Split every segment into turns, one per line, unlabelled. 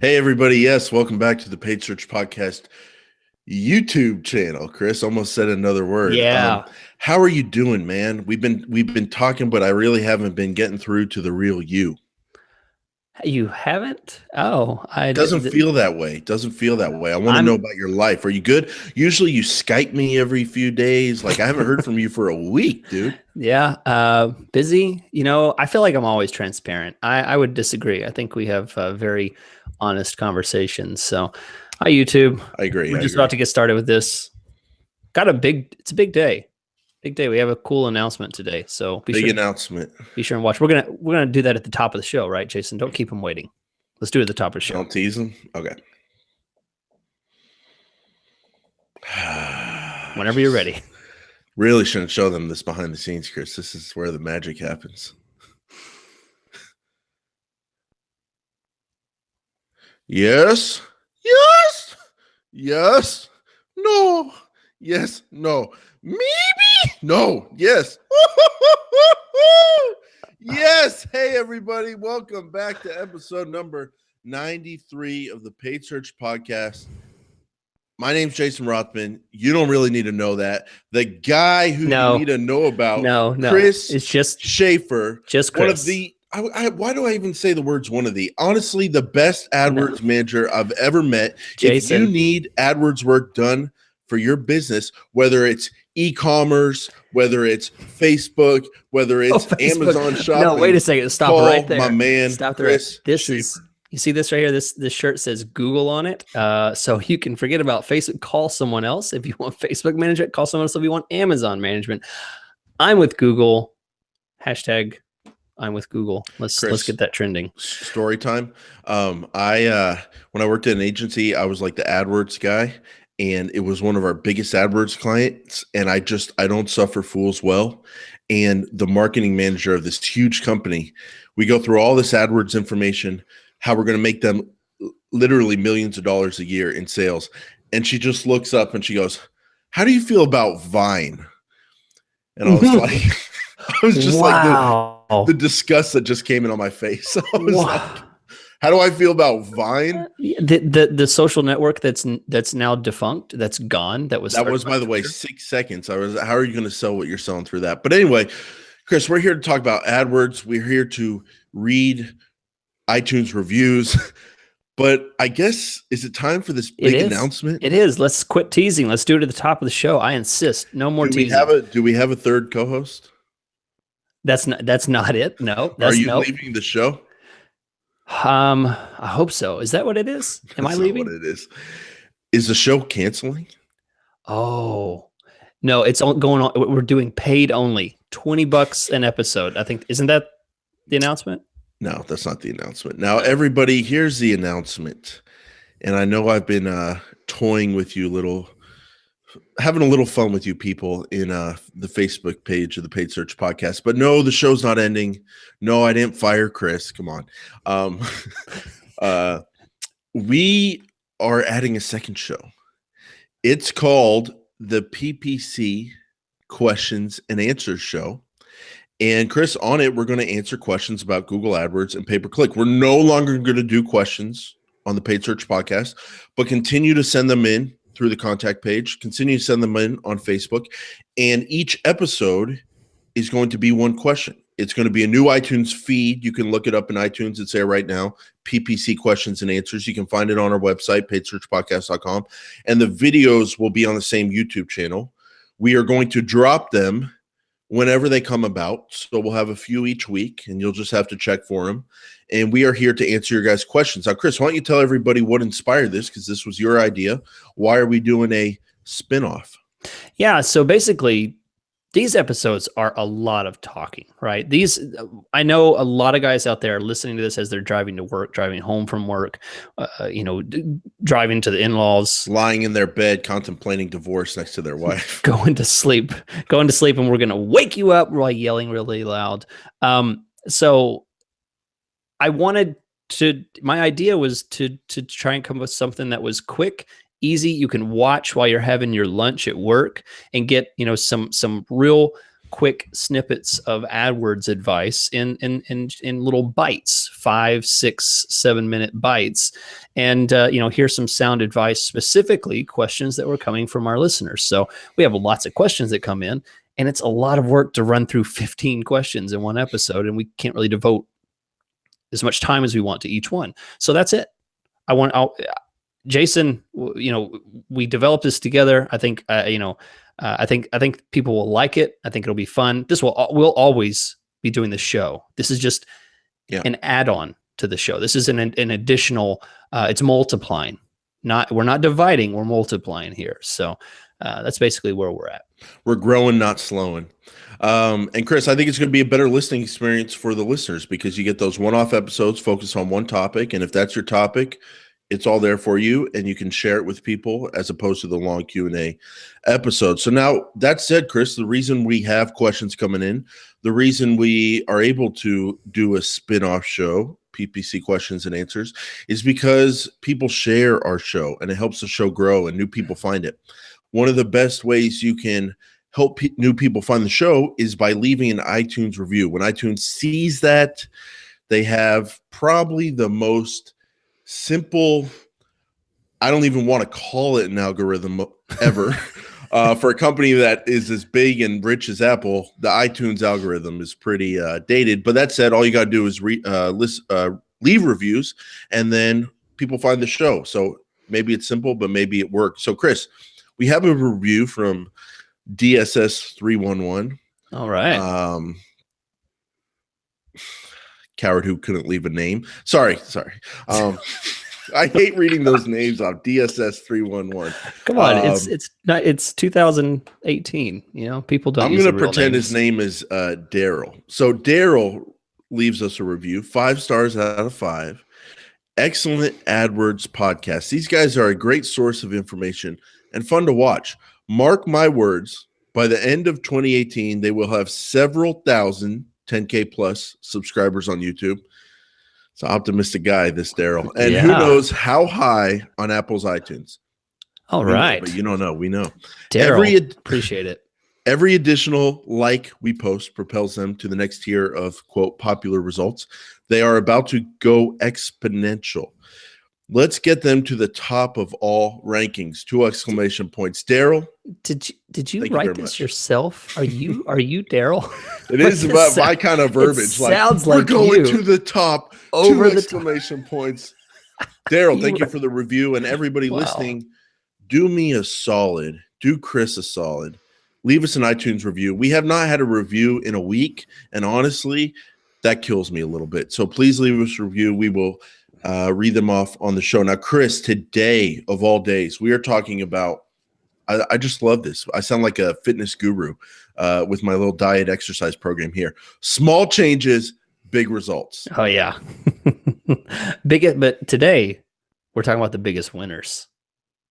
Hey, everybody. Yes, welcome back to the Paid Search Podcast YouTube channel. Chris almost said another word.
Yeah.
How are you doing, man? We've been talking, but I really haven't been getting through to the real you.
You haven't? Oh,
Doesn't feel that way. Doesn't feel that way. I want to know
I'm
about your life. Are you good? Usually you Skype me every few days. Like I haven't heard from you for a week, dude.
busy. I feel like I'm always transparent. I would disagree. I think we have very honest conversations. So, hi YouTube.
I agree.
We're
I
just
agree.
about to get started with this. It's a big day. Big day. We have a cool announcement today. So
Big announcement.
be sure and watch. We're gonna do that at the top of the show, right, Jason? Don't keep them waiting. Let's do it at the top of the show.
Don't tease them. Okay.
Whenever you're ready.
Really shouldn't show them this behind the scenes, Chris. This is where the magic happens. Yes. Yes. Yes. No. Yes. No. Maybe. No. Yes. Yes. Hey, everybody. Welcome back to episode number 93 of the Paid Search Podcast. My name's Jason Rothman. You don't really need to know that. The guy who you need to know about, Chris,
it's just
Schaefer.
Just Chris.
One of the, why do I even say the words one of the? Honestly, the best AdWords manager I've ever met.
Jason.
If you need AdWords work done for your business, whether it's e-commerce, whether it's Facebook, whether it's Amazon shopping.
No, wait a second. Stop right there.
My man,
Stop there.
Chris
This
Schaefer.
is, you see this right here? This shirt says Google on it. So you can forget about Facebook. Call someone else if you want Facebook management. Call someone else if you want Amazon management. I'm with Google. Hashtag I'm with Google. Let's get that trending.
Story time. When I worked at an agency, I was like the AdWords guy, and it was one of our biggest AdWords clients. And I don't suffer fools well. And the marketing manager of this huge company, we go through all this AdWords information, how we're going to make them literally millions of dollars a year in sales. And she just looks up and she goes, "How do you feel about Vine?" And I was like, I was just like the disgust that just came in on my face. I was like, how do I feel about Vine?
The social network that's now defunct, that's gone. That was
by the way, 6 seconds. How are you going to sell what you're selling through that? But anyway, Chris, we're here to talk about AdWords. We're here to read iTunes reviews. But I guess, is it time for this big announcement?
It is. Let's quit teasing. Let's do it at the top of the show. I insist. No more teasing.
Do we have a third co-host?
That's not it. No.
Are you leaving the show?
I hope so. Is that what it is? Am I leaving?
What it is? Is the show canceling?
Oh, no, it's going on. We're doing paid only, $20 an episode. I think, isn't that the announcement?
No, that's not the announcement. Now, everybody, here's the announcement. And I know I've been toying with you having a little fun with you people in the Facebook page of the Paid Search Podcast. But no, the show's not ending. No, I didn't fire Chris. Come on. We are adding a second show. It's called the PPC Questions and Answers show. And Chris, on it, we're going to answer questions about Google AdWords and pay-per-click. We're no longer going to do questions on the Paid Search Podcast, but continue to send them in through the contact page. Continue to send them in on Facebook. And each episode is going to be one question. It's going to be a new iTunes feed. You can look it up in iTunes and say right now, PPC Questions and Answers. You can find it on our website, paidsearchpodcast.com. And the videos will be on the same YouTube channel. We are going to drop them whenever they come about. So we'll have a few each week, and you'll just have to check for them. And we are here to answer your guys' questions. Now, Chris, why don't you tell everybody what inspired this? Because this was your idea. Why are we doing a spinoff?
Yeah. So basically, these episodes are a lot of talking, right? I know a lot of guys out there are listening to this as they're driving to work, driving home from work, driving to the in-laws,
lying in their bed, contemplating divorce next to their wife,
going to sleep, and we're going to wake you up while yelling really loud. So my idea was to try and come up with something that was quick, easy. You can watch while you're having your lunch at work and get, some real quick snippets of AdWords advice in little bites, 5, 6, 7 minute bites. And, here's some sound advice, specifically questions that were coming from our listeners. So we have lots of questions that come in, and it's a lot of work to run through 15 questions in one episode. And we can't really devote as much time as we want to each one. So that's it. Jason, we developed this together. I think, I think people will like it. I think it'll be fun. We'll always be doing the show. This is just an add-on to the show. This is an additional, it's multiplying. We're not dividing, we're multiplying here. So that's basically where we're at.
We're growing, not slowing. And Chris, I think it's going to be a better listening experience for the listeners because you get those one-off episodes focused on one topic. And if that's your topic, it's all there for you, and you can share it with people as opposed to the long Q&A episode. So now that said, Chris, the reason we have questions coming in, the reason we are able to do a spin-off show, PPC Questions and Answers, is because people share our show, and it helps the show grow and new people find it. One of the best ways you can help new people find the show is by leaving an iTunes review. When iTunes sees that, they have probably the most simple, I don't even want to call it an algorithm ever. For a company that is as big and rich as Apple, the iTunes algorithm is pretty dated. But that said, all you got to do is leave reviews, and then people find the show. So maybe it's simple, but maybe it works. So Chris, we have a review from DSS311.
All right.
Coward who couldn't leave a name. Sorry. I hate reading those names off. DSS311.
Come on, it's 2018. People don't.
I'm going to pretend his name is Daryl. So Daryl leaves us a review, 5 stars out of 5. Excellent AdWords podcast. These guys are a great source of information and fun to watch. Mark my words. By the end of 2018, they will have several thousand 10K plus subscribers on YouTube. It's an optimistic guy, this Daryl. And who knows how high on Apple's iTunes.
All right.
But you don't know. We know.
Daryl, appreciate it.
Every additional like we post propels them to the next tier of, quote, popular results. They are about to go exponential. Let's get them to the top of all rankings. 2 exclamation points. Daryl.
Did you write this yourself? Are you Daryl?
It is about my kind of verbiage.
It sounds like
we're going to the top.
Over
2 exclamation points. Daryl, thank you for the review, and everybody listening. Do me a solid. Do Chris a solid. Leave us an iTunes review. We have not had a review in a week, and honestly, that kills me a little bit. So please leave us a review. We will read them off on the show. Now, Chris, today of all days, we are talking about, I just love this. I sound like a fitness guru with my little diet exercise program here. Small changes, big results.
Oh, yeah. But today, we're talking about the biggest winners.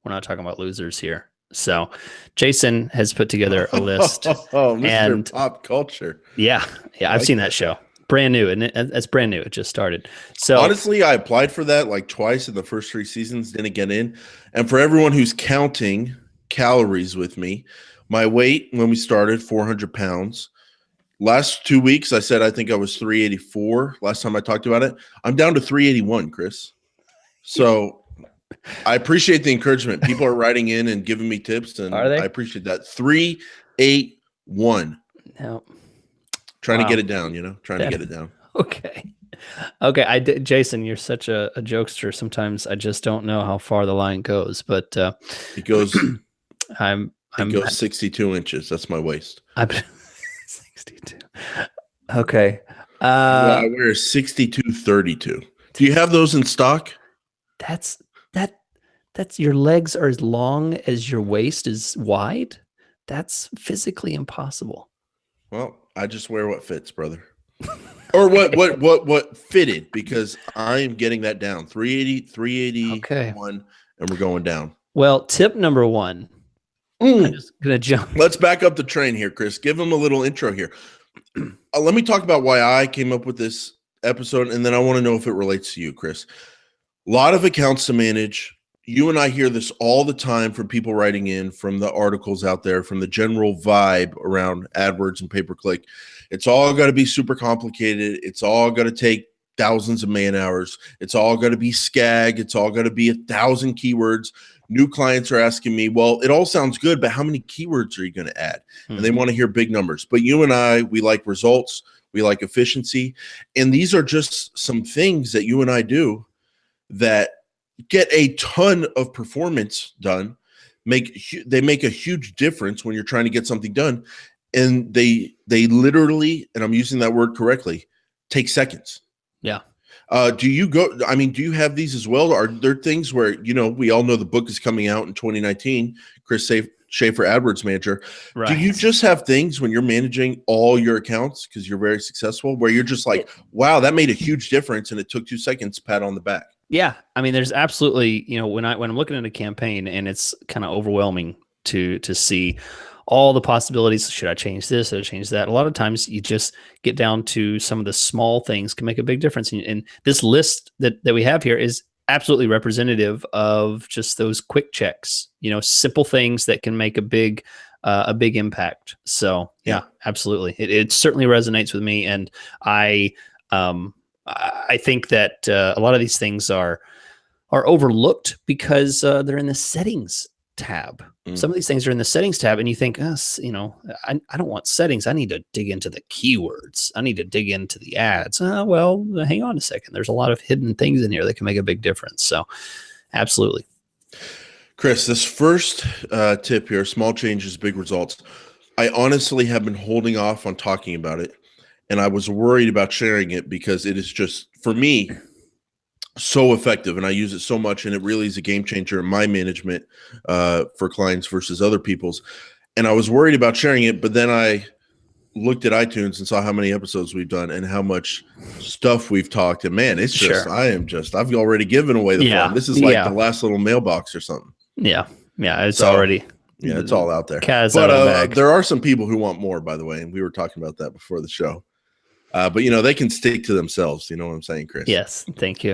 We're not talking about losers here. So Jason has put together a list.
Mr. And Pop Culture.
Yeah, I've seen that show. Brand new, and it's brand new. It just started. So
honestly, I applied for that like twice in the first 3 seasons, didn't get in. And for everyone who's counting calories with me, my weight when we started, 400 pounds. Last 2 weeks, I said I think I was 384. Last time I talked about it, I'm down to 381, Chris. So I appreciate the encouragement. People are writing in and giving me tips, and I appreciate that. 381.
No.
Trying to get it down, trying to get it down.
Okay. Jason, you're such a jokester. Sometimes I just don't know how far the line goes, but
it goes.
It
goes 62 inches. That's my waist.
I'm 62. Okay.
I wear 62-32. Do you have those in stock?
That's your legs are as long as your waist is wide. That's physically impossible.
Well, I just wear what fits, brother. Or what fitted, because I am getting that down. 380, 381,
okay.
And we're going down.
Well, tip number 1. I'm just going to jump.
Let's back up the train here, Chris. Give them a little intro here. Let me talk about why I came up with this episode, and then I want to know if it relates to you, Chris. A lot of accounts to manage, you and I hear this all the time from people writing in, from the articles out there, from the general vibe around AdWords and pay-per-click. It's all got to be super complicated. It's all got to take thousands of man hours. It's all got to be SCAG. It's all got to be 1,000 keywords. New clients are asking me, well, it all sounds good, but how many keywords are you going to add? And they want to hear big numbers. But you and I, we like results. We like efficiency. And these are just some things that you and I do that get a ton of performance done. They make a huge difference when you're trying to get something done. And they literally, and I'm using that word correctly, take seconds.
Yeah.
Do you have these as well? Are there things where, we all know the book is coming out in 2019, Chris Schaefer, AdWords Manager. Right. Do you just have things when you're managing all your accounts because you're very successful where you're just like, wow, that made a huge difference and it took 2 seconds, pat on the back?
Yeah. I mean, there's absolutely, when I'm looking at a campaign and it's kind of overwhelming to see all the possibilities. Should I change this? Should I change that? A lot of times you just get down to some of the small things can make a big difference. And this list that we have here is absolutely representative of just those quick checks, simple things that can make a big impact. So yeah, absolutely. It certainly resonates with me. And I think that a lot of these things are overlooked because they're in the settings tab. Some of these things are in the settings tab and you think, I don't want settings. I need to dig into the keywords. I need to dig into the ads. Well, hang on a second. There's a lot of hidden things in here that can make a big difference. So absolutely.
Chris, this first tip here, small changes, big results. I honestly have been holding off on talking about it. And I was worried about sharing it because it is just, for me, so effective, and I use it so much, and it really is a game changer in my management for clients versus other people's. And I was worried about sharing it, but then I looked at iTunes and saw how many episodes we've done and how much stuff we've talked. And man, it's just, I've already given away the phone. This is like the last little mailbox or something. Yeah.
Yeah. It's already.
Yeah, it's all out there.
Cat's out of the bag.
There are some people who want more, by the way, and we were talking about that before the show. But they can stick to themselves. You know what I'm saying, Chris?
Yes, thank you.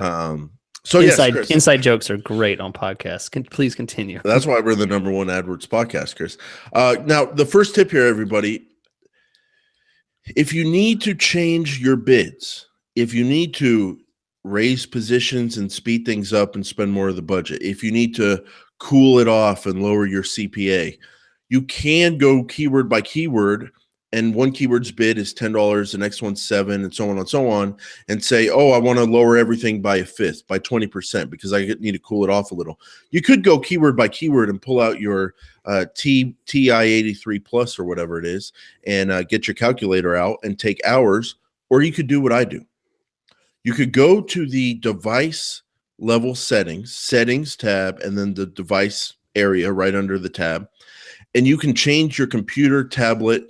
So
inside jokes are great on podcasts. Please continue.
That's why we're the #1 AdWords podcast, Chris. Now, the first tip here, everybody, if you need to change your bids, if you need to raise positions and speed things up and spend more of the budget, if you need to cool it off and lower your CPA, you can go keyword by keyword. And one keyword's bid is $10, the next one's $7, and so on, and say, I want to lower everything by 1/5, by 20%, because I need to cool it off a little. You could go keyword by keyword and pull out your TI-83 Plus or whatever it is, and get your calculator out and take hours, or you could do what I do. You could go to the device level settings tab, and then the device area right under the tab, and you can change your computer, tablet,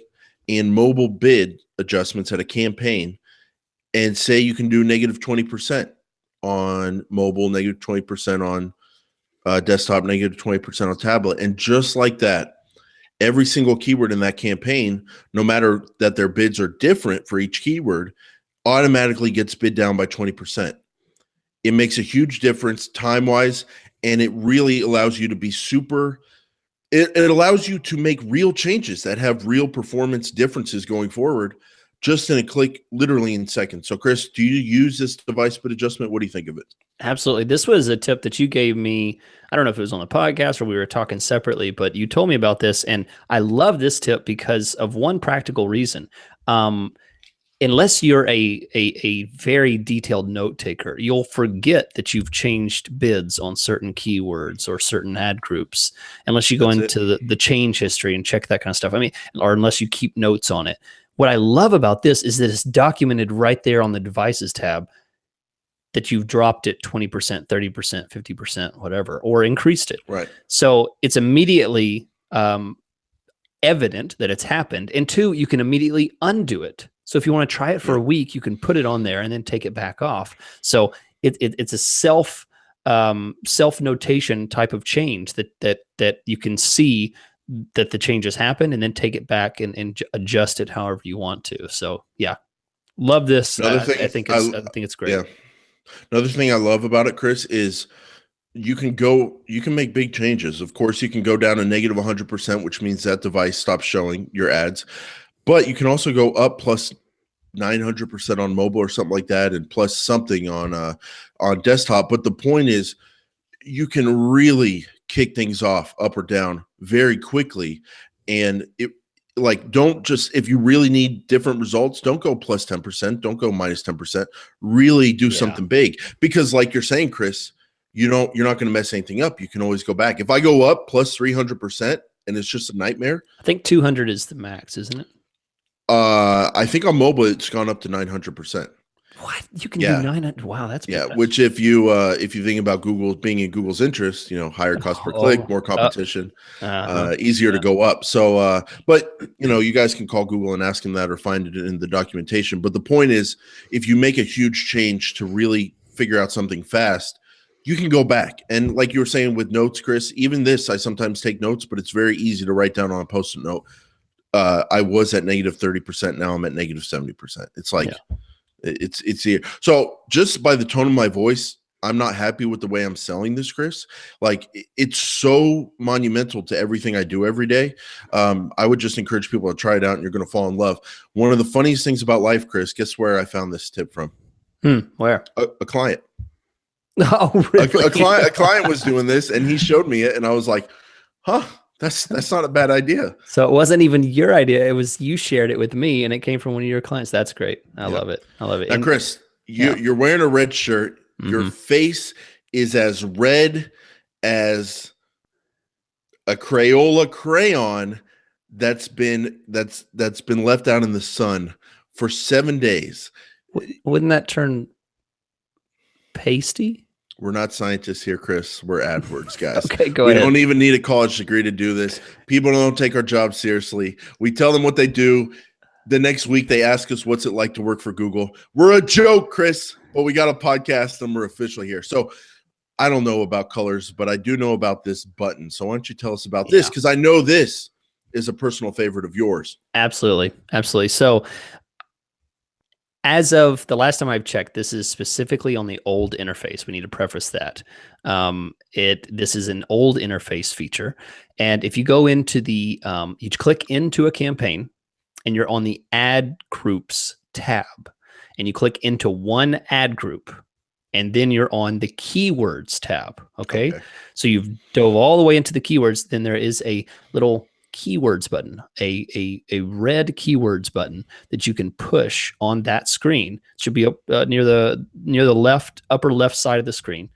and mobile bid adjustments at a campaign, and say you can do -20% on mobile, -20% on desktop, -20% on tablet. And just like that, every single keyword in that campaign, no matter that their bids are different for each keyword, automatically gets bid down by 20%. It makes a huge difference time-wise, and it really allows you to be it allows you to make real changes that have real performance differences going forward just in a click, literally in seconds. So, Chris, do you use this device bid adjustment? What do you think of it?
Absolutely. This was a tip that you gave me. I don't know if it was on the podcast or we were talking separately, but you told me about this. And I love this tip because of one practical reason. Unless you're a very detailed note taker, you'll forget that you've changed bids on certain keywords or certain ad groups, unless you go into the change history and check that kind of stuff. I mean, or unless you keep notes on it. What I love about this is that it's documented right there on the devices tab that you've dropped it 20%, 30%, 50%, whatever, or increased it.
Right.
So it's immediately evident that it's happened. And 2, you can immediately undo it. So if you want to try it for a week, you can put it on there and then take it back off. So it's a self notation type of change that you can see that the changes happen and then take it back and adjust it however you want to. So yeah, love this. I think it's great.
Yeah. Another thing I love about it, Chris, is you can make big changes. Of course, you can go down to negative 100%, which means that device stops showing your ads. But you can also go up plus 900% on mobile or something like that, and plus something on desktop. But the point is, you can really kick things off up or down very quickly. And it, like, don't just, if you really need different results, don't go plus 10%, don't go minus 10%. Really do something big, because like you're saying, Chris, you're not going to mess anything up. You can always go back. If I go up plus 300% and it's just a nightmare,
I think 200 is the max, isn't it?
I think on mobile it's gone up to 900%.
What? You can do 900? Wow, that's
yeah. Which if you think about Google being in Google's interest, higher cost per click, more competition, easier to go up. So, but you guys can call Google and ask them that, or find it in the documentation. But the point is, if you make a huge change to really figure out something fast, you can go back. And like you were saying with notes, Chris, even this, I sometimes take notes, but it's very easy to write down on a Post-it note. I was at negative 30%. Now I'm at negative 70%. It's like, it's here. So just by the tone of my voice, I'm not happy with the way I'm selling this, Chris. Like, it's so monumental to everything I do every day. I would just encourage people to try it out, and you're going to fall in love. One of the funniest things about life, Chris, guess where I found this tip from?
Where?
A client.
Oh, really?
A client was doing this, and he showed me it, and I was like, huh. That's not a bad idea.
So it wasn't even your idea. It was, you shared it with me, and it came from one of your clients. That's great. I love it. I love it.
Now, Chris, you're wearing a red shirt. Your face is as red as a Crayola crayon that's been left out in the sun for 7 days.
Wouldn't that turn pasty?
We're not scientists here, Chris. We're AdWords guys.
Okay, go ahead.
We don't even need a college degree to do this. People don't take our job seriously. We tell them what they do. The next week, they ask us what's it like to work for Google. We're a joke, Chris, but we got a podcast and we're officially here. So I don't know about colors, but I do know about this button. So why don't you tell us about this? Because I know this is a personal favorite of yours.
Absolutely. Absolutely. So as of the last time I've checked, this is specifically on the old interface. We need to preface that. This is an old interface feature. And if you go into the, you click into a campaign and you're on the ad groups tab, and you click into one ad group, and then you're on the keywords tab. Okay. So you've dove all the way into the keywords. Then there is a little keywords button, a red keywords button that you can push on that screen. It should be up near the upper left side of the screen.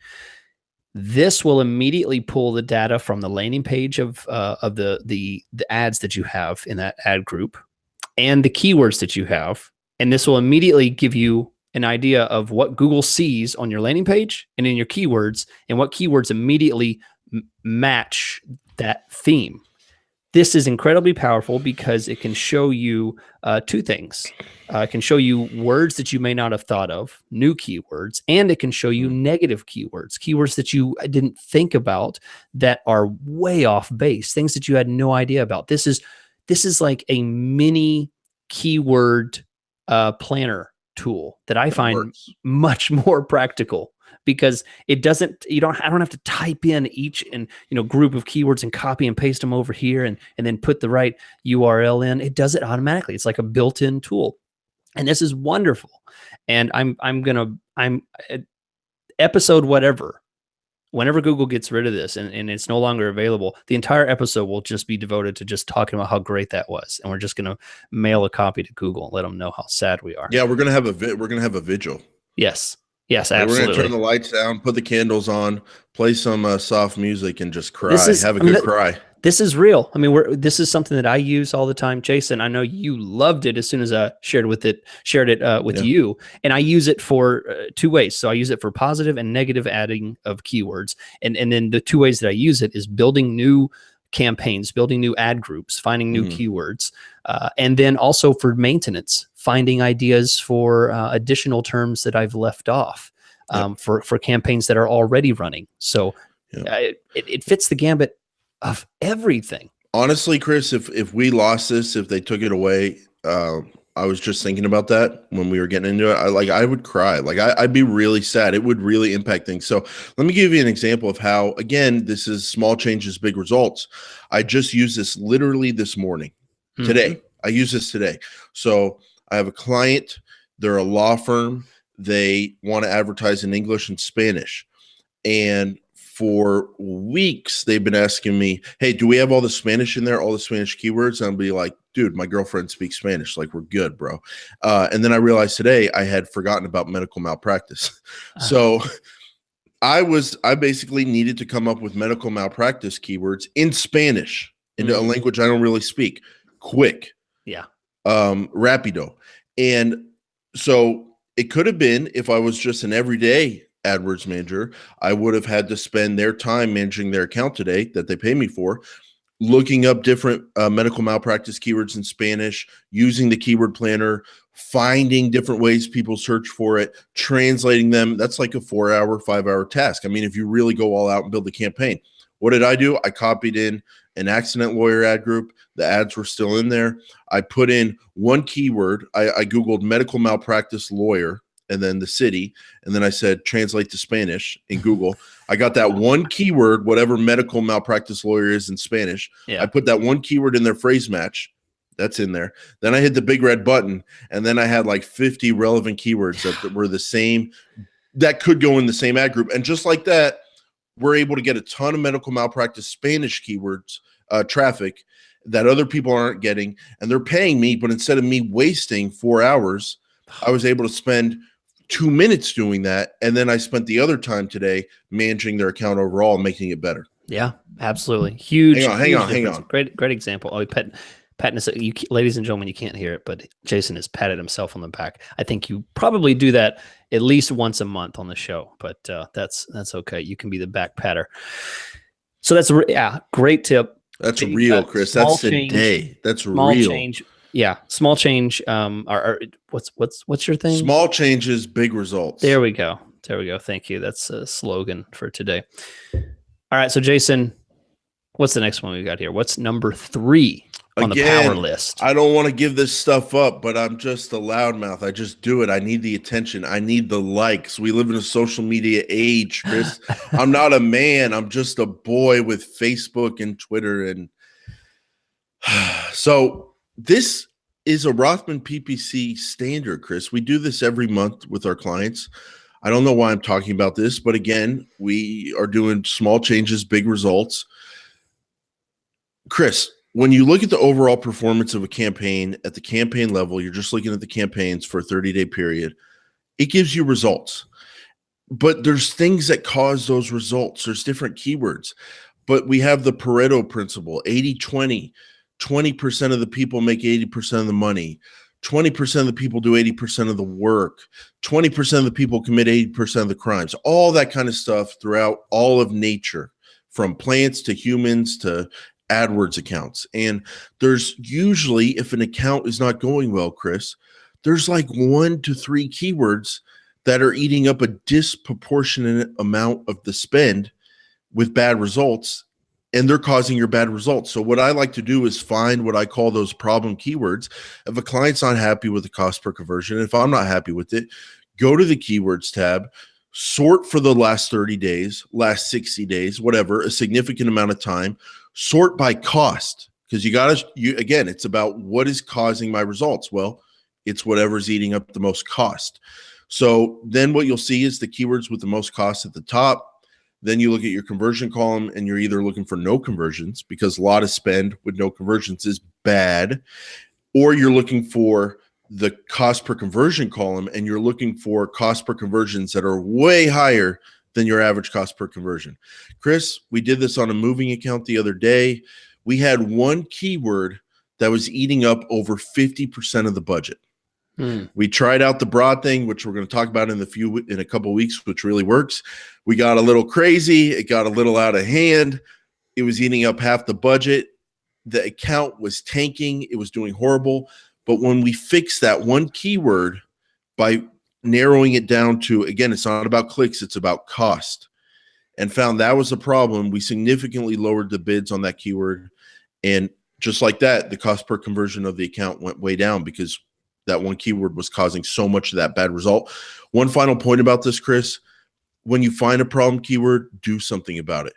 This will immediately pull the data from the landing page of the ads that you have in that ad group and the keywords that you have, and this will immediately give you an idea of what Google sees on your landing page and in your keywords, and what keywords immediately match that theme. This is incredibly powerful because it can show you two things. It can show you words that you may not have thought of, new keywords, and it can show you negative keywords, keywords that you didn't think about that are way off base, things that you had no idea about. This is like a mini keyword planner tool that I find much more practical, because it doesn't, I don't have to type in each group of keywords and copy and paste them over here and then put the right URL in. It does it automatically. It's like a built-in tool. And this is wonderful. And I'm episode whatever, whenever Google gets rid of this and it's no longer available, the entire episode will just be devoted to just talking about how great that was. And we're just going to mail a copy to Google and let them know how sad we are.
Yeah, we're going to have a vigil.
Yes. Yes, absolutely.
We're going to turn the lights down, put the candles on, play some soft music, and just cry. Have a good cry.
This is real. I mean, this is something that I use all the time. Jason, I know you loved it as soon as I shared it with you. And I use it for two ways. So I use it for positive and negative adding of keywords. And then the two ways that I use it is building new campaigns, building new ad groups, finding new keywords, and then also for maintenance, finding ideas for additional terms that I've left off for campaigns that are already running. So it fits the gambit of everything.
Honestly, Chris, if we lost this, if they took it away, I was just thinking about that when we were getting into it. I would cry. I'd be really sad. It would really impact things. So let me give you an example of how, again, this is small changes, big results. I just used this literally this morning, today. I use this today. So I have a client. They're a law firm. They want to advertise in English and Spanish. And for weeks, they've been asking me, hey, do we have all the Spanish in there, all the Spanish keywords? And I'll be like, dude, my girlfriend speaks Spanish. Like, we're good, bro. And then I realized today I had forgotten about medical malpractice. So I basically needed to come up with medical malpractice keywords in Spanish, into a language I don't really speak, quick.
Yeah.
Rapido. And so it could have been, if I was just an everyday AdWords manager, I would have had to spend their time managing their account today that they pay me for, looking up different medical malpractice keywords in Spanish, using the keyword planner, finding different ways people search for it, translating them. That's like a 4-hour, 5-hour task. I mean, if you really go all out and build a campaign. What did I do? I copied in an accident lawyer ad group. The ads were still in there. I put in one keyword. I Googled medical malpractice lawyer and then the city. And then I said, translate to Spanish in Google. I got that one keyword, whatever medical malpractice lawyer is in Spanish.
Yeah.
I put that one keyword in their phrase match. That's in there. Then I hit the big red button. And then I had like 50 relevant keywords that were the same, that could go in the same ad group. And just like that, we're able to get a ton of medical malpractice Spanish keywords traffic that other people aren't getting. And they're paying me, but instead of me wasting 4 hours, I was able to spend 2 minutes doing that. And then I spent the other time today managing their account overall and making it better.
Yeah, absolutely. Huge.
Hang on.
Great example. Oh, patting us. Ladies and gentlemen, you can't hear it, but Jason has patted himself on the back. I think you probably do that at least once a month on the show, but that's okay. You can be the back patter. So that's great tip.
That's real, Chris. That's today. That's real.
Change. Yeah, small change. What's your thing?
Small changes, big results.
There we go. Thank you. That's a slogan for today. All right, so Jason, what's the next one we got here? What's number 3 on the power list?
I don't want to give this stuff up, but I'm just a loudmouth. I just do it. I need the attention. I need the likes. We live in a social media age, Chris. I'm not a man. I'm just a boy with Facebook and Twitter. And so this is a Rothman PPC standard, Chris. We do this every month with our clients. I don't know why I'm talking about this, but again, we are doing small changes, big results. Chris, when you look at the overall performance of a campaign at the campaign level, you're just looking at the campaigns for a 30-day period, it gives you results. But there's things that cause those results. There's different keywords. But we have the Pareto Principle, 80-20. 20% of the people make 80% of the money. 20% of the people do 80% of the work. 20% of the people commit 80% of the crimes. All that kind of stuff throughout all of nature, from plants to humans to AdWords accounts. And there's usually, if an account is not going well, Chris, there's like 1 to 3 keywords that are eating up a disproportionate amount of the spend with bad results, and they're causing your bad results. So what I like to do is find what I call those problem keywords. If a client's not happy with the cost per conversion, if I'm not happy with it, go to the keywords tab, sort for the last 30 days, last 60 days, whatever, a significant amount of time, sort by cost. Because again, it's about what is causing my results. Well, it's whatever's eating up the most cost. So then what you'll see is the keywords with the most cost at the top. Then you look at your conversion column and you're either looking for no conversions, because a lot of spend with no conversions is bad, or you're looking for the cost per conversion column and you're looking for cost per conversions that are way higher than your average cost per conversion. Chris, we did this on a moving account the other day. We had one keyword that was eating up over 50% of the budget. We tried out the broad thing, which we're going to talk about in a couple of weeks, which really works. We got a little crazy. It got a little out of hand. It was eating up half the budget. The account was tanking. It was doing horrible. But when we fixed that one keyword by narrowing it down to, again, it's not about clicks, it's about cost, and found that was a problem, we significantly lowered the bids on that keyword. And just like that, the cost per conversion of the account went way down, because that one keyword was causing so much of that bad result. One final point about this, Chris, when you find a problem keyword, do something about it.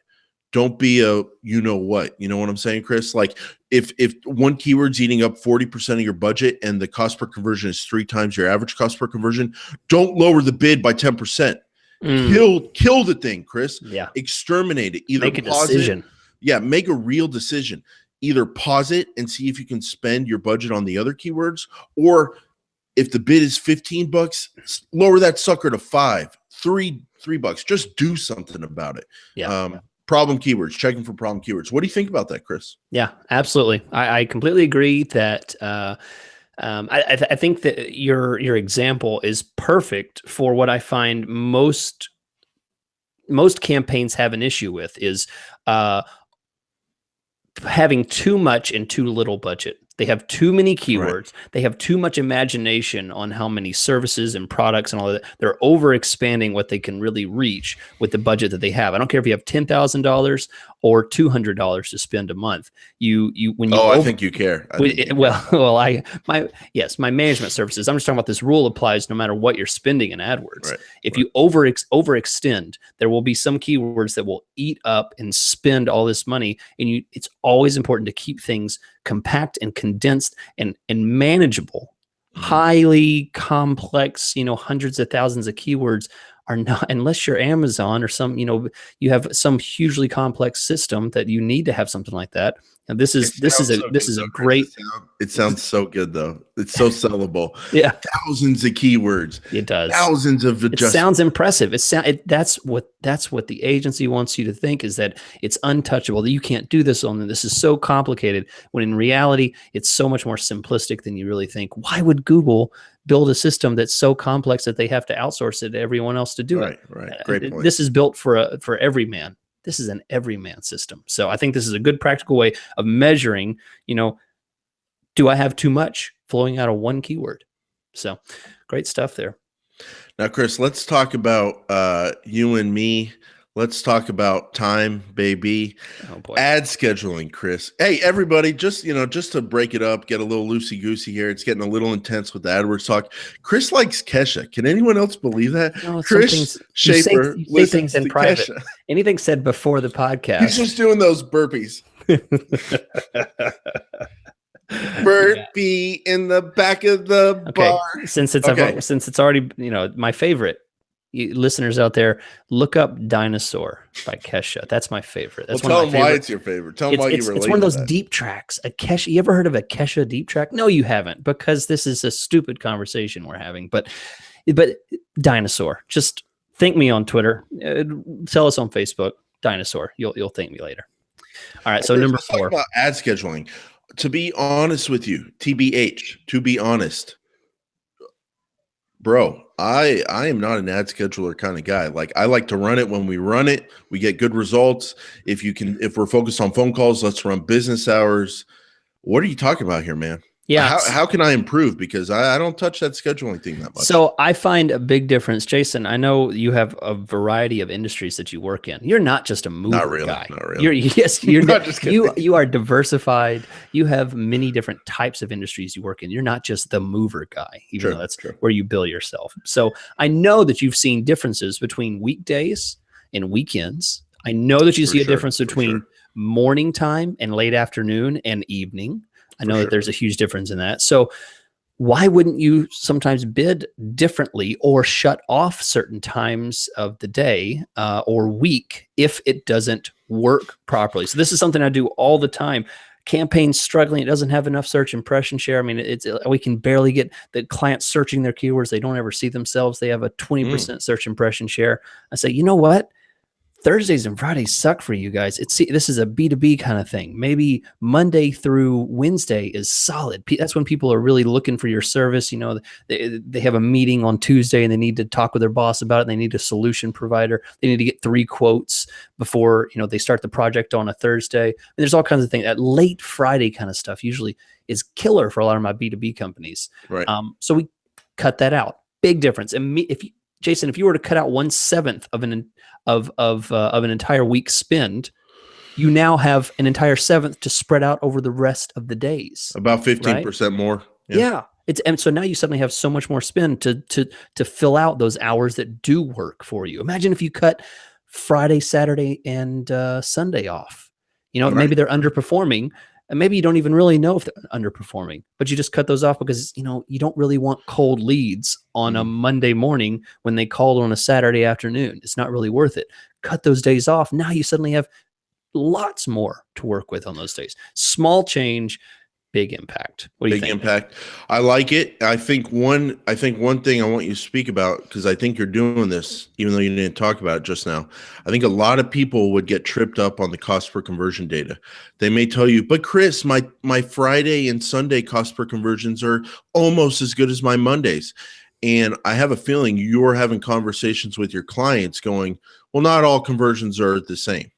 Don't be a you know what I'm saying, Chris? Like if one keyword's eating up 40% of your budget and the cost per conversion is 3 times your average cost per conversion, don't lower the bid by 10%. Kill the thing, Chris.
Yeah.
Exterminate it. Either
make a decision.
Make a real decision. Either pause it and see if you can spend your budget on the other keywords, or if the bid is $15, lower that sucker to $3. Just do something about it.
Yeah.
Problem keywords, checking for problem keywords. What do you think about that, Chris?
Yeah, absolutely. I completely agree that I think that your example is perfect for what I find most campaigns have an issue with is having too much and too little budget. They have too many keywords. Right. They have too much imagination on how many services and products and all that. They're over expanding what they can really reach with the budget that they have. I don't care if you have $10,000 or $200 to spend a month.
I think you care.
My management services. I'm just talking about this rule applies no matter what you're spending in AdWords.
Right.
If you overextend, there will be some keywords that will eat up and spend all this money. And it's always important to keep things compact and condensed and manageable. Highly complex, hundreds of thousands of keywords are not, unless you're Amazon or some, you have some hugely complex system that you need to have something like that. And this is a great.
It sounds so good though. It's so sellable.
Yeah,
thousands of keywords.
It does.
Thousands of adjustments.
It sounds impressive. That's what the agency wants you to think, is that it's untouchable. That you can't do this on. This is so complicated. When in reality, it's so much more simplistic than you really think. Why would Google build a system that's so complex that they have to outsource it to everyone else to do it?
Right. Great point.
This is built for everyman. This is an everyman system. So I think this is a good practical way of measuring, do I have too much flowing out of one keyword? So great stuff there.
Now, Chris, let's talk about you and me. Let's talk about time, baby.
Oh boy.
Ad scheduling, Chris. Hey, everybody, just to break it up, get a little loosey-goosey here. It's getting a little intense with the AdWords talk. Chris likes Kesha. Can anyone else believe that?
No,
Chris Schaefer
you say things in private. Kesha. Anything said before the podcast.
He's just doing those burpees. Burpee in the back of the bar.
Since it's already, my favorite. Listeners out there, look up Dinosaur by Kesha. That's my favorite. That's
tell them why it's your favorite. Tell them why you relate.
It's one of those deep tracks. A Kesha. You ever heard of a Kesha deep track? No, you haven't, because this is a stupid conversation we're having. But Dinosaur. Just thank me on Twitter. Tell us on Facebook. Dinosaur. You'll thank me later. All right. So number 4.
Talk about ad scheduling. To be honest with you, TBH. To be honest, bro, I am not an ad scheduler kind of guy. Like, I like to run it when we run it. We get good results. If we're focused on phone calls, let's run business hours. What are you talking about here, man?
Yeah.
How can I improve? Because I don't touch that scheduling thing that much.
So I find a big difference. Jason, I know you have a variety of industries that you work in. You're not just a mover guy.
Not really.
You're not just you are diversified. You have many different types of industries you work in. You're not just the mover guy, even though that's where you bill yourself. So I know that you've seen differences between weekdays and weekends. I know that you see a difference between morning time and late afternoon and evening. I know that there's a huge difference in that. So why wouldn't you sometimes bid differently or shut off certain times of the day or week if it doesn't work properly? So this is something I do all the time. Campaign's struggling. It doesn't have enough search impression share. I mean, we can barely get the clients searching their keywords. They don't ever see themselves. They have a 20% search impression share. I say, you know what? Thursdays and Fridays suck for you guys. This is a B2B kind of thing. Maybe Monday through Wednesday is solid. That's when people are really looking for your service. They have a meeting on Tuesday and they need to talk with their boss about it. And they need a solution provider. They need to get 3 quotes before, they start the project on a Thursday. And there's all kinds of things. That late Friday kind of stuff usually is killer for a lot of my B2B companies.
Right.
So we cut that out. Big difference. And Jason, if you were to cut out 1/7 of an entire week spend, you now have an entire 7th to spread out over the rest of the days.
About 15% more.
Yeah. And so now you suddenly have so much more spend to fill out those hours that do work for you. Imagine if you cut Friday, Saturday, and Sunday off.
Right.
Maybe they're underperforming, and maybe you don't even really know if they're underperforming, but you just cut those off because you don't really want cold leads on a Monday morning when they called on a Saturday afternoon. It's not really worth it. Cut those days off. Now you suddenly have lots more to work with on those days. Small change, big impact. What do you think?
Big impact. I like it. I think one thing I want you to speak about, because I think you're doing this, even though you didn't talk about it just now. I think a lot of people would get tripped up on the cost per conversion data. They may tell you, but Chris, my Friday and Sunday cost per conversions are almost as good as my Mondays. And I have a feeling you're having conversations with your clients going, well, not all conversions are the same.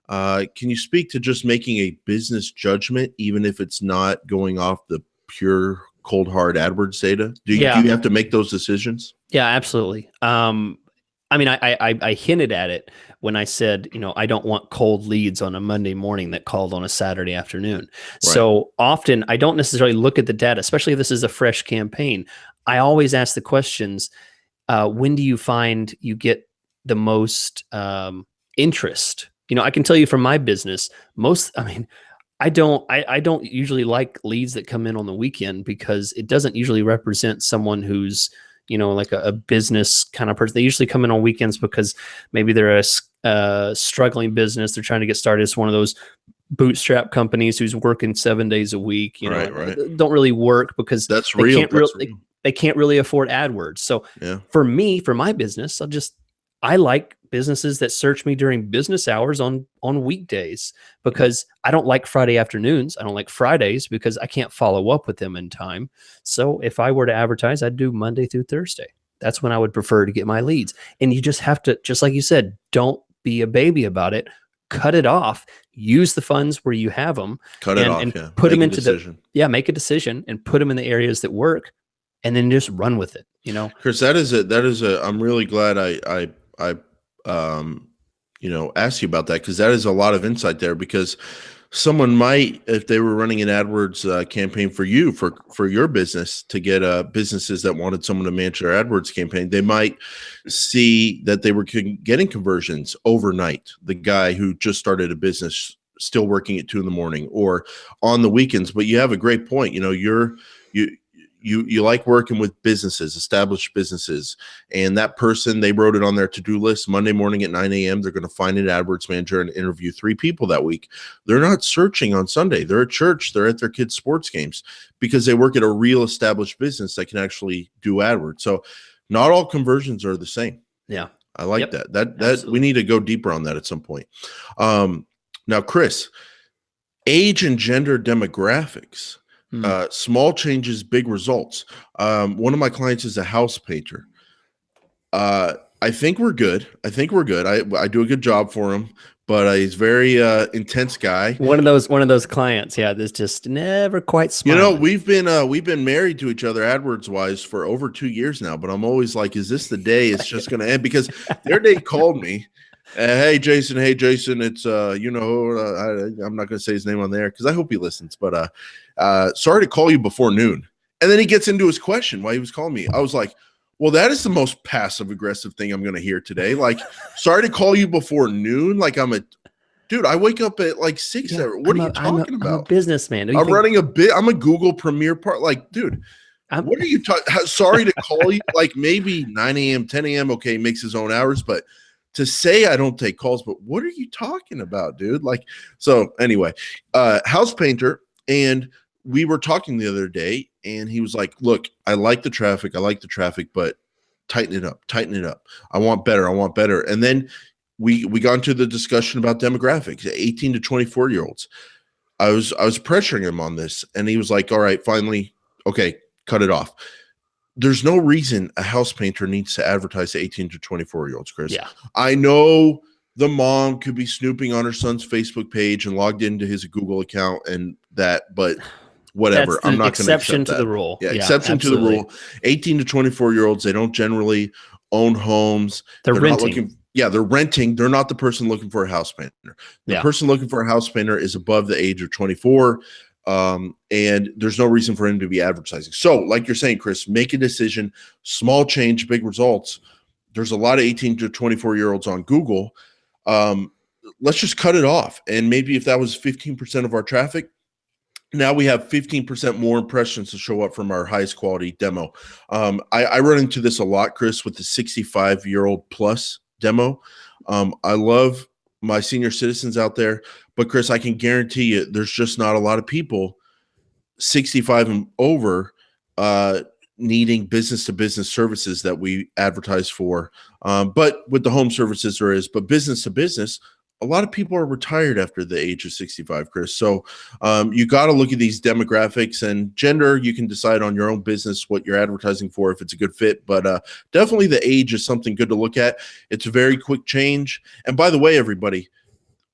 Can you speak to just making a business judgment, even if it's not going off the pure cold hard AdWords data? Do you have to make those decisions?
Yeah, absolutely. I mean, I hinted at it when I said, I don't want cold leads on a Monday morning that called on a Saturday afternoon. Right. So often I don't necessarily look at the data, especially if this is a fresh campaign. I always ask the questions, when do you find you get the most interest? I can tell you from my business, I don't usually like leads that come in on the weekend because it doesn't usually represent someone who's, like a business kind of person. They usually come in on weekends because maybe they're a struggling business. They're trying to get started. It's one of those bootstrap companies who's working 7 days a week,
right.
Don't really work because
that's real.
They can't really afford AdWords. So for me, for my business, I like businesses that search me during business hours on weekdays because I don't like Friday afternoons. I don't like Fridays because I can't follow up with them in time. So if I were to advertise, I'd do Monday through Thursday. That's when I would prefer to get my leads. And you just have to, just like you said, don't be a baby about it. Cut it off. Use the funds where you have them.
Put them into
make a decision and put them in the areas that work, and then just run with it.
Chris, that is I'm really glad I ask you about that, because that is a lot of insight there. Because someone might, if they were running an AdWords campaign for you, for your business, to get businesses that wanted someone to manage their AdWords campaign, they might see that they were getting conversions overnight. The guy who just started a business still working at 2 a.m. or on the weekends. But you have a great point. You like working with businesses, established businesses, and that person, they wrote it on their to-do list. Monday morning at 9 a.m., they're going to find an AdWords manager and interview 3 people that week. They're not searching on Sunday. They're at church. They're at their kids' sports games because they work at a real established business that can actually do AdWords. So not all conversions are the same.
Yeah.
I like that. That we need to go deeper on that at some point. Now, Chris, age and gender demographics. Small changes, big results. One of my clients is a house painter. I think we're good. I do a good job for him, but he's very intense guy.
One of those clients, that's just never quite smiling.
We've been married to each other AdWords wise for over 2 years now, but I'm always like, is this the day it's just going to end? Because their day called me. Hey Jason, it's I'm not going to say his name on there because I hope he listens, but sorry to call you before noon. And then he gets into his question while he was calling me. I was like, well, that is the most passive aggressive thing I'm going to hear today. Like, sorry to call you before noon. Like, dude, I wake up at like 6. What are you talking about?
I'm a businessman.
I'm a Google Premier part. Like, dude, what are you talking? Sorry to call you. Like maybe 9 a.m., 10 a.m. Okay, makes his own hours, but to say I don't take calls, but what are you talking about, dude? Like, so anyway, house painter. And we were talking the other day and he was like, look, I like the traffic, but tighten it up. I want better. And then we got into the discussion about demographics, 18 to 24 year olds. I was pressuring him on this and he was like, all right, finally, okay, cut it off. There's no reason a house painter needs to advertise to 18 to 24 year olds, Chris.
Yeah.
I know the mom could be snooping on her son's Facebook page and logged into his Google account and that, but whatever. I'm not going to
exception to the rule.
Yeah, exception absolutely. To the rule. 18 to 24 year olds, they don't generally own homes.
They're renting.
They're renting. They're not the person looking for a house painter. The person looking for a house painter is above the age of 24. And there's no reason for him to be advertising. So like you're saying, Chris, make a decision, small change, big results. There's a lot of 18 to 24-year-olds on Google. Let's just cut it off. And maybe if that was 15% of our traffic, now we have 15% more impressions to show up from our highest quality demo. I run into this a lot, Chris, with the 65-year-old plus demo. I love my senior citizens out there, but Chris, I can guarantee you there's just not a lot of people 65 and over needing business-to-business services that we advertise for. But with the home services there is, but business-to-business, a lot of people are retired after the age of 65, Chris. So you got to look at these demographics and gender. You can decide on your own business what you're advertising for, if it's a good fit. But definitely the age is something good to look at. It's a very quick change. And by the way, everybody,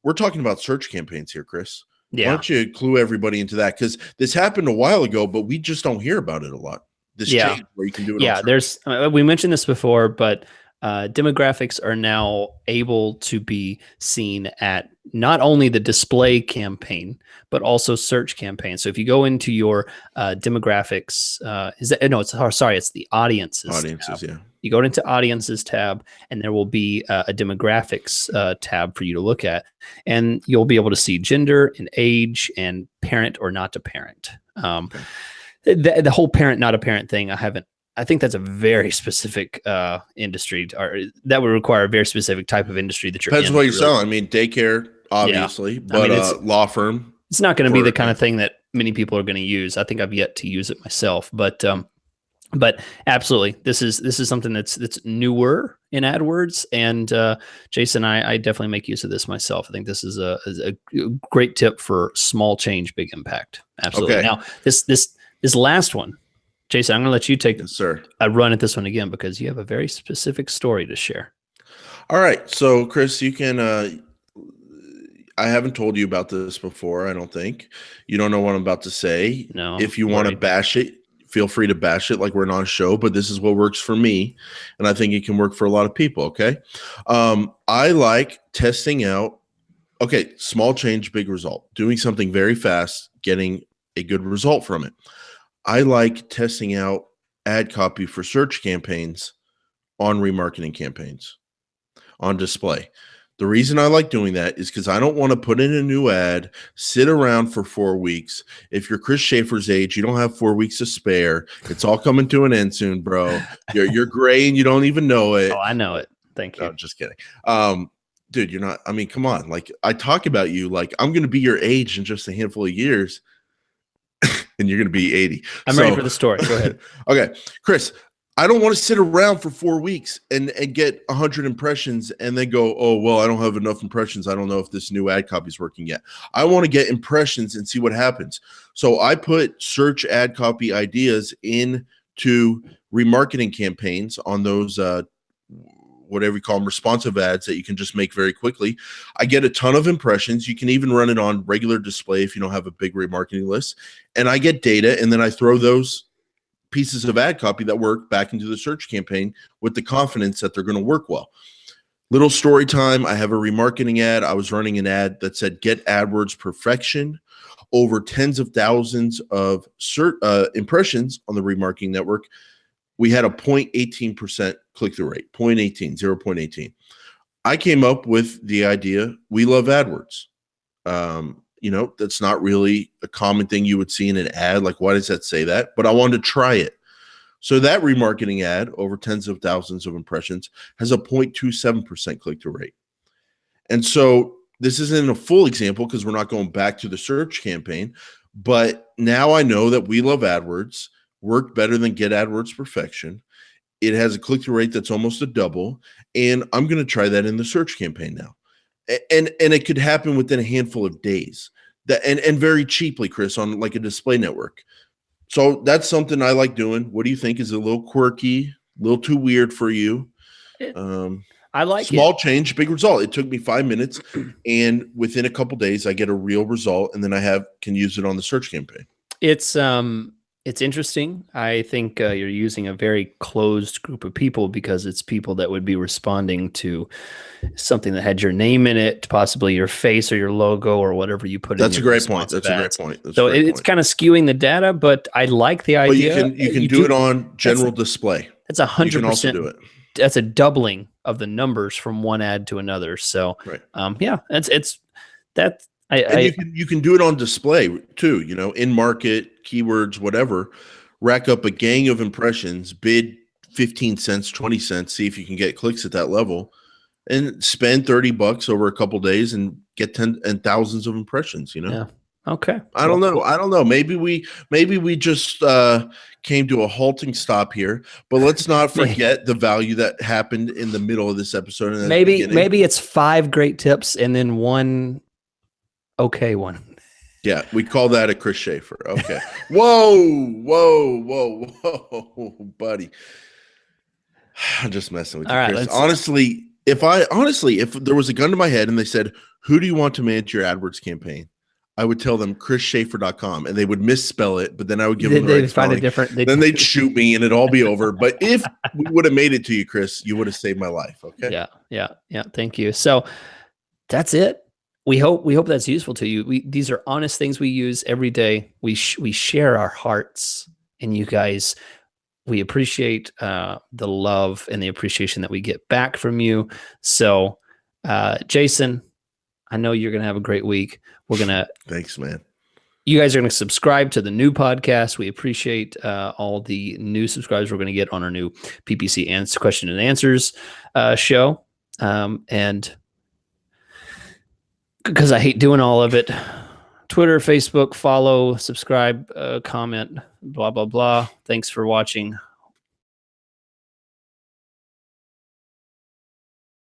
we're talking about search campaigns here, Chris.
Yeah.
Why don't you clue everybody into that? Because this happened a while ago, but we just don't hear about it a lot. This change where you can do it.
Yeah, there's we mentioned this before, but demographics are now able to be seen at not only the display campaign, but also search campaign. So if you go into your demographics, it's the audiences.
Audiences,
tab. You go into audiences tab, and there will be a demographics tab for you to look at, and you'll be able to see gender and age and parent or not to parent. The whole parent, not a parent thing, I think that's a very specific industry, or that would require a very specific type of industry that you're
Depends
in.
what you're selling. I mean, daycare, obviously, but law firm.
It's not going to be the kind of thing that many people are going to use. I think I've yet to use it myself, but absolutely, this is something that's newer in AdWords, and Jason, I definitely make use of this myself. I think this is a great tip for small change, big impact. Absolutely. Okay. Now, this last one, Jason, I'm going to let you take a run at this one again, because you have a very specific story to share.
All right. So, Chris, you can I haven't told you about this before, I don't think. You don't know what I'm about to say.
No.
If you want to bash it, feel free to bash it like we're not a show, but this is what works for me, and I think it can work for a lot of people, okay? I like testing out, small change, big result. Doing something very fast, getting a good result from it. I like testing out ad copy for search campaigns on remarketing campaigns, on display. The reason I like doing that is because I don't want to put in a new ad, sit around for 4 weeks. If you're Chris Schaefer's age, you don't have 4 weeks to spare. It's all coming to an end soon, bro. You're gray and you don't even know it.
Oh, I know it. Thank you.
No, just kidding. Dude, you're not, I mean, come on. Like, I talk about you like I'm going to be your age in just a handful of years. And you're going to be 80.
I'm ready for the story. Go ahead.
Okay. Chris, I don't want to sit around for 4 weeks and get 100 impressions and then go, oh, well, I don't have enough impressions. I don't know if this new ad copy is working yet. I want to get impressions and see what happens. So I put search ad copy ideas into remarketing campaigns on those whatever you call them, responsive ads that you can just make very quickly. I get a ton of impressions. You can even run it on regular display if you don't have a big remarketing list. And I get data, and then I throw those pieces of ad copy that work back into the search campaign with the confidence that they're going to work well. Little story time. I have a remarketing ad. I was running an ad that said, get AdWords perfection. Over tens of thousands of impressions on the remarketing network. We had a 0.18% click-through rate, 0.18. I came up with the idea, we love AdWords. That's not really a common thing you would see in an ad. Like, why does that say that? But I wanted to try it. So that remarketing ad, over tens of thousands of impressions, has a 0.27% click-through rate. And so this isn't a full example because we're not going back to the search campaign, but now I know that we love AdWords worked better than Get AdWords Perfection. It has a click-through rate that's almost a double, and I'm going to try that in the search campaign now. And it could happen within a handful of days, and very cheaply, Chris, on like a display network. So that's something I like doing. What do you think? Is it a little quirky, a little too weird for you?
I like
small change, big result. It took me 5 minutes, and within a couple days, I get a real result, and then I can use it on the search campaign.
It's It's interesting. I think you're using a very closed group of people because it's people that would be responding to something that had your name in it, possibly your face or your logo or whatever you put in
That's a
your
great point.
responsive
That's a great
ads.
point. That's a
So
great
it's
point.
kind of skewing the data, but I like the
But you
idea.
can do it on
That's
general display.
that's
You can also
100%.
do it.
That's a doubling of the numbers from one ad to another. So,
Right.
yeah, it's that.
And you can do it on display too, you know, in market, keywords, whatever. Rack up a gang of impressions, bid 15 cents, 20 cents, see if you can get clicks at that level, and spend $30 over a couple days and get 10 and thousands of impressions, you know.
Yeah. Okay.
I don't know. I don't know. Maybe we just came to a halting stop here, but let's not forget the value that happened in the middle of this episode and
maybe it's 5 great tips and then one okay one.
Yeah, we call that a Chris Schaefer. Okay. Whoa, buddy. I'm just messing with you,
All right,
Chris. Honestly, if there was a gun to my head and they said, "Who do you want to manage your AdWords campaign?" I would tell them chrisschaefer.com, and they would misspell it, but then I would give them the right
find a different.
Then they'd shoot me and it'd all be over. But if we would have made it to you, Chris, you would have saved my life. Okay.
Yeah. Thank you. So that's it. We hope that's useful to you. These are honest things we use every day. We share our hearts, and you guys, we appreciate the love and the appreciation that we get back from you. So, Jason, I know you're going to have a great week.
Thanks, man.
You guys are going to subscribe to the new podcast. We appreciate all the new subscribers we're going to get on our new PPC Question and Answers show. And because I hate doing all of it, Twitter, Facebook, follow, subscribe, comment, blah, blah, blah. Thanks for watching.